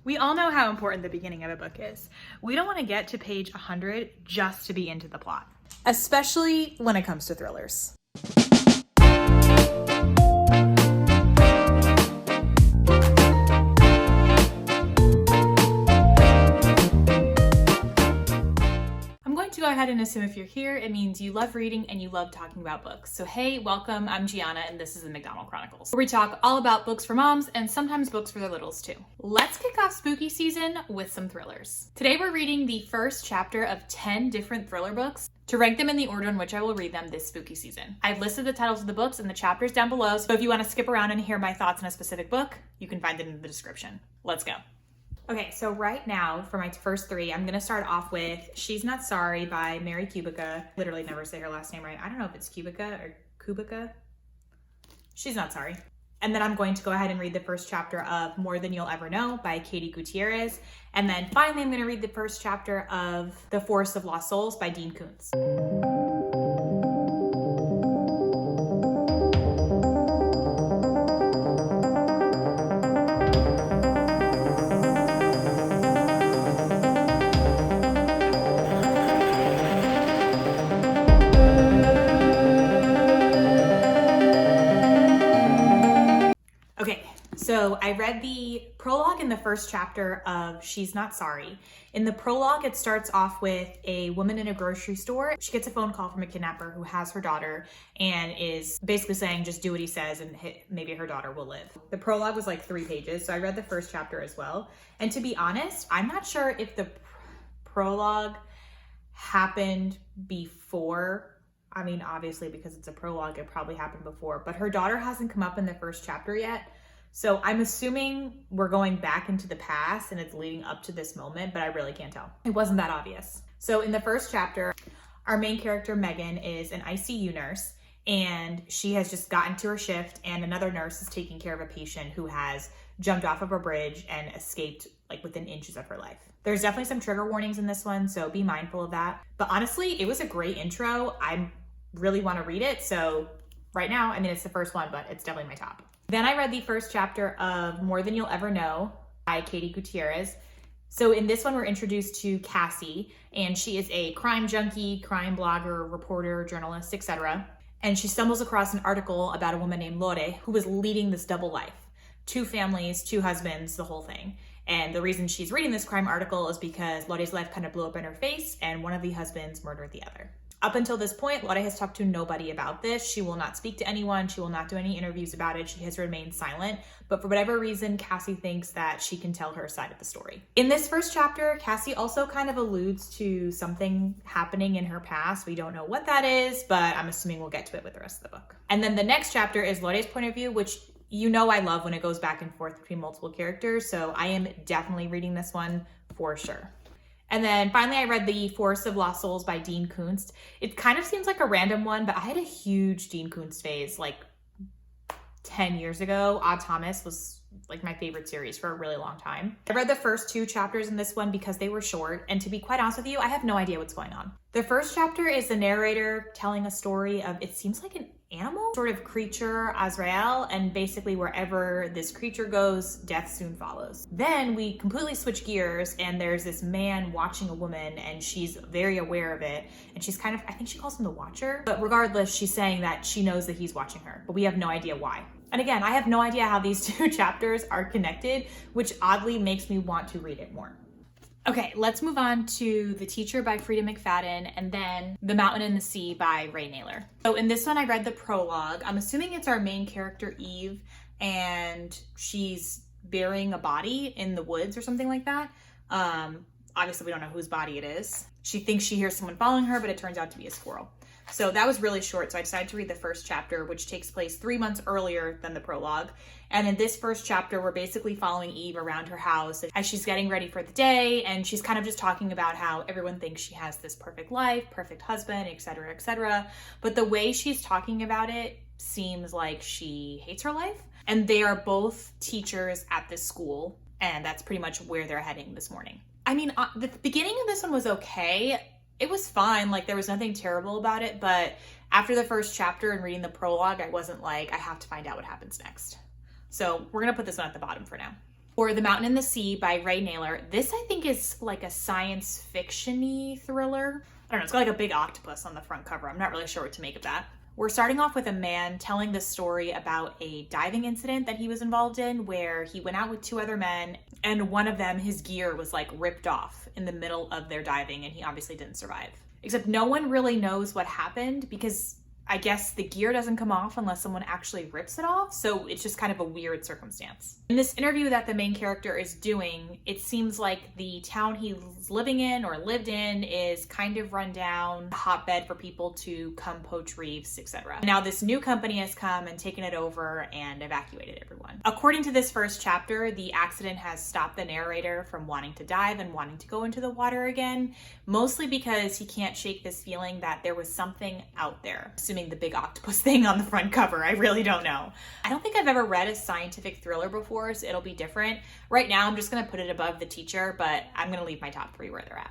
We all know how important the beginning of a book is. We don't want to get to page 100 just to be into the plot. Especially when it comes to thrillers. Go ahead and assume if you're here, it means you love reading and you love talking about books. So hey, welcome, I'm Gianna and this is the McDonald Chronicles, where we talk all about books for moms and sometimes books for their littles too. Let's kick off spooky season with some thrillers. Today we're reading the first chapter of 10 different thriller books to rank them in the order in which I will read them this spooky season. I've listed the titles of the books and the chapters down below, so if you want to skip around and hear my thoughts on a specific book, you can find it in the description. Let's go. Okay, so right now, for my first three, I'm going to start off with She's Not Sorry by Mary Kubica. Literally never say her last name right. I don't know if it's Kubica or Kubica. She's Not Sorry. And then I'm going to go ahead and read the first chapter of More Than You'll Ever Know by Katie Gutierrez. And then finally, I'm going to read the first chapter of The Forest of Lost Souls by Dean Koontz. So I read the prologue in the first chapter of She's Not Sorry. In the prologue, it starts off with a woman in a grocery store. She gets a phone call from a kidnapper who has her daughter and is basically saying, just do what he says and maybe her daughter will live. The prologue was like 3 pages, so I read the first chapter as well. And to be honest, I'm not sure if the prologue happened before. I mean, obviously because it's a prologue, it probably happened before, but her daughter hasn't come up in the first chapter yet. So I'm assuming we're going back into the past and it's leading up to this moment, but I really can't tell. It wasn't that obvious. So in the first chapter, our main character, Megan, is an ICU nurse and she has just gotten to her shift and another nurse is taking care of a patient who has jumped off of a bridge and escaped like within inches of her life. There's definitely some trigger warnings in this one, so be mindful of that. But honestly, it was a great intro. I really want to read it. So right now, I mean, it's the first one, but it's definitely my top. Then I read the first chapter of More Than You'll Ever Know by Katie Gutierrez. So in this one, we're introduced to Cassie, and she is a crime junkie, crime blogger, reporter, journalist, etc. And she stumbles across an article about a woman named Lore who was leading this double life. 2 families, 2 husbands, the whole thing. And the reason she's reading this crime article is because Lore's life kind of blew up in her face and one of the husbands murdered the other. Up until this point, Lore has talked to nobody about this. She will not speak to anyone. She will not do any interviews about it. She has remained silent. But for whatever reason, Cassie thinks that she can tell her side of the story. In this first chapter, Cassie also kind of alludes to something happening in her past. We don't know what that is, but I'm assuming we'll get to it with the rest of the book. And then the next chapter is Lore's point of view, which you know I love when it goes back and forth between multiple characters. So I am definitely reading this one for sure. And then finally, I read The Forest of Lost Souls by Dean Koontz. It kind of seems like a random one, but I had a huge Dean Koontz phase like 10 years ago. Odd Thomas was like my favorite series for a really long time. I read the first 2 chapters in this one because they were short. And to be quite honest with you, I have no idea what's going on. The first chapter is the narrator telling a story of, it seems like an animal sort of creature, Azrael, and basically wherever this creature goes, death soon follows. Then we completely switch gears and there's this man watching a woman and she's very aware of it. And she's kind of, I think she calls him the Watcher. But regardless, she's saying that she knows that he's watching her, but we have no idea why. And again, I have no idea how these 2 chapters are connected, which oddly makes me want to read it more. Okay, let's move on to The Teacher by Freida McFadden and then The Mountain and the Sea by Ray Naylor. So in this one, I read the prologue. I'm assuming it's our main character, Eve, and she's burying a body in the woods or something like that. Obviously, we don't know whose body it is. She thinks she hears someone following her, but it turns out to be a squirrel. So that was really short, so I decided to read the first chapter, which takes place 3 months earlier than the prologue. And in this first chapter, we're basically following Eve around her house as she's getting ready for the day, and she's kind of just talking about how everyone thinks she has this perfect life, perfect husband, etc., etc. But the way she's talking about it seems like she hates her life. And they are both teachers at this school, and that's pretty much where they're heading this morning. I mean, the beginning of this one was okay. It was fine, like there was nothing terrible about it, but after the first chapter and reading the prologue, I wasn't like, I have to find out what happens next. So we're gonna put this one at the bottom for now. For The Mountain and the Sea by Ray Naylor. This, I think, is like a science fiction-y thriller. I don't know, it's got like a big octopus on the front cover. I'm not really sure what to make of that. We're starting off with a man telling the story about a diving incident that he was involved in where he went out with two other men and one of them, his gear was like ripped off in the middle of their diving and he obviously didn't survive. Except no one really knows what happened because I guess the gear doesn't come off unless someone actually rips it off, so it's just kind of a weird circumstance. In this interview that the main character is doing, it seems like the town he's living in or lived in is kind of run down, a hotbed for people to come poach reefs, etc. Now this new company has come and taken it over and evacuated everyone. According to this first chapter, the accident has stopped the narrator from wanting to dive and wanting to go into the water again, mostly because he can't shake this feeling that there was something out there. Assuming the big octopus thing on the front cover, I really don't know. I don't think I've ever read a scientific thriller before, so it'll be different. Right now, I'm just gonna put it above The Teacher, but I'm gonna leave my top 3 where they're at.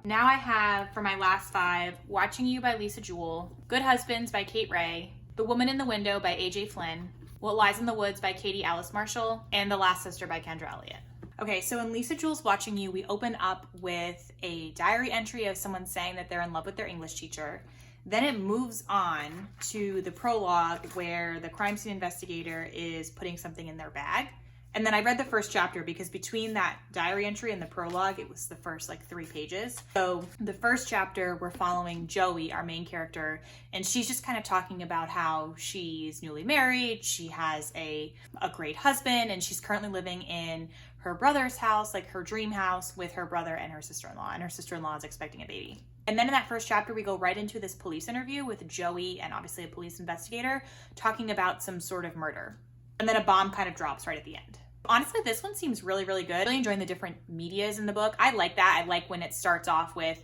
Now I have, for my last 5, Watching You by Lisa Jewell, Good Husbands by Kate Ray, The Woman in the Window by A.J. Flynn, What Lies in the Woods by Katie Alice Marshall, and The Last Sister by Kendra Elliott. Okay, so in Lisa Jewell's Watching You, we open up with a diary entry of someone saying that they're in love with their English teacher. Then it moves on to the prologue where the crime scene investigator is putting something in their bag. And then I read the first chapter because between that diary entry and the prologue, it was the first 3 pages. So the first chapter, we're following Joey, our main character, and she's just kind of talking about how she's newly married, she has a great husband, and she's currently living in her brother's house, like her dream house, with her brother and her sister-in-law, and her sister-in-law is expecting a baby. And then in that first chapter, we go right into this police interview with Joey and obviously a police investigator talking about some sort of murder. And then a bomb kind of drops right at the end. Honestly, this one seems really, really good. Really enjoying the different medias in the book. I like that. I like when it starts off with,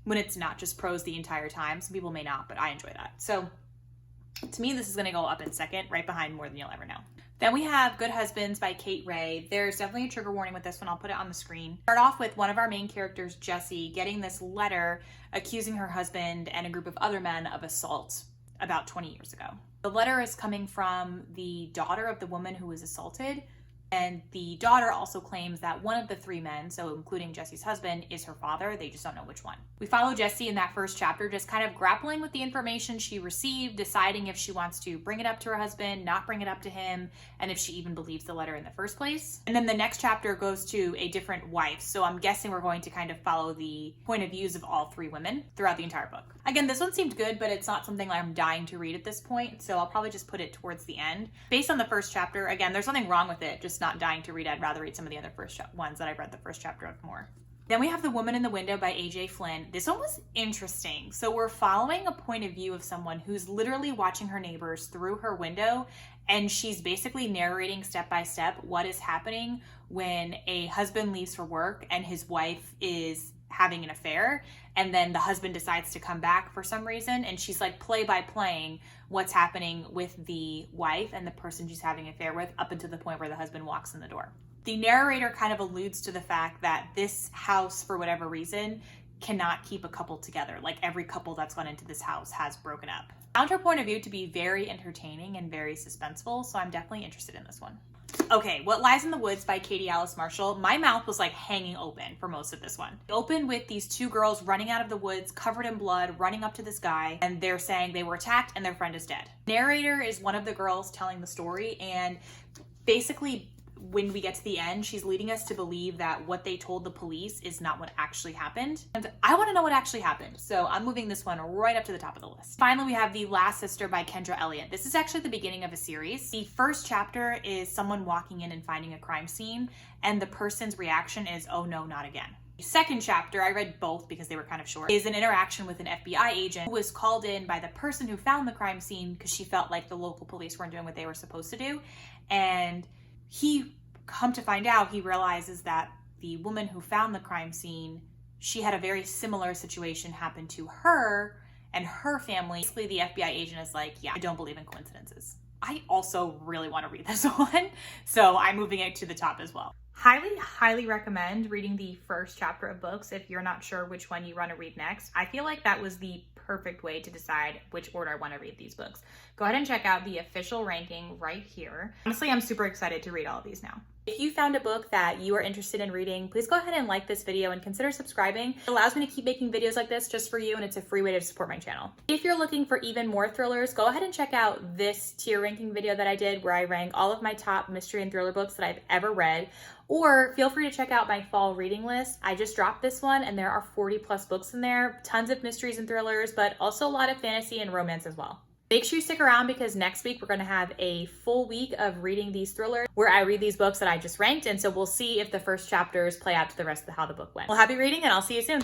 when it's not just prose the entire time. Some people may not, but I enjoy that. So to me, this is gonna go up in second, right behind More Than You'll Ever Know. Then we have Good Husbands by Kate Ray. There's definitely a trigger warning with this one. I'll put it on the screen. Start off with one of our main characters, Jessie, getting this letter accusing her husband and a group of other men of assault about 20 years ago. The letter is coming from the daughter of the woman who was assaulted. And the daughter also claims that one of the 3 men, so including Jessie's husband, is her father. They just don't know which one. We follow Jessie in that first chapter, just kind of grappling with the information she received, deciding if she wants to bring it up to her husband, not bring it up to him, and if she even believes the letter in the first place. And then the next chapter goes to a different wife. So I'm guessing we're going to kind of follow the point of views of all 3 women throughout the entire book. Again, this one seemed good, but it's not something I'm dying to read at this point. So I'll probably just put it towards the end. Based on the first chapter, again, there's nothing wrong with it, just not dying to read. I'd rather read some of the other first ones that I've read the first chapter of more. Then we have The Woman in the Window by A.J. Flynn. This one was interesting. So we're following a point of view of someone who's literally watching her neighbors through her window, and she's basically narrating step by step what is happening when a husband leaves for work and his wife is having an affair, and then the husband decides to come back for some reason, and she's like play by playing what's happening with the wife and the person she's having an affair with up until the point where the husband walks in the door. The narrator kind of alludes to the fact that this house, for whatever reason, cannot keep a couple together. Like every couple that's gone into this house has broken up. I found her point of view to be very entertaining and very suspenseful, so I'm definitely interested in this one. Okay, What Lies in the Woods by Katie Alice Marshall. My mouth was like hanging open for most of this one. It opened with these 2 girls running out of the woods, covered in blood, running up to this guy, and they're saying they were attacked and their friend is dead. Narrator is one of the girls telling the story, and basically when we get to the end, she's leading us to believe that what they told the police is not what actually happened. And I want to know what actually happened, so I'm moving this one right up to the top of the list. Finally, we have The Last Sister by Kendra Elliott. This is actually the beginning of a series. The first chapter is someone walking in and finding a crime scene, and the person's reaction is, oh no, not again. The second chapter, I read both because they were kind of short, is an interaction with an FBI agent who was called in by the person who found the crime scene because she felt like the local police weren't doing what they were supposed to do. And come to find out, he realizes that the woman who found the crime scene, she had a very similar situation happen to her and her family. Basically, the FBI agent is like, yeah, I don't believe in coincidences. I also really want to read this one, so I'm moving it to the top as well. Highly recommend reading the first chapter of books if you're not sure which one you want to read next. I feel like that was the perfect way to decide which order I want to read these books. Go ahead and check out the official ranking right here. Honestly, I'm super excited to read all of these now. If you found a book that you are interested in reading, please go ahead and like this video and consider subscribing. It allows me to keep making videos like this just for you, and it's a free way to support my channel. If you're looking for even more thrillers, go ahead and check out this tier ranking video that I did where I rank all of my top mystery and thriller books that I've ever read. Or feel free to check out my fall reading list. I just dropped this one and there are 40 plus books in there, tons of mysteries and thrillers, but also a lot of fantasy and romance as well. Make sure you stick around because next week we're going to have a full week of reading these thrillers where I read these books that I just ranked, and so we'll see if the first chapters play out to the rest of how the book went. Well, happy reading and I'll see you soon.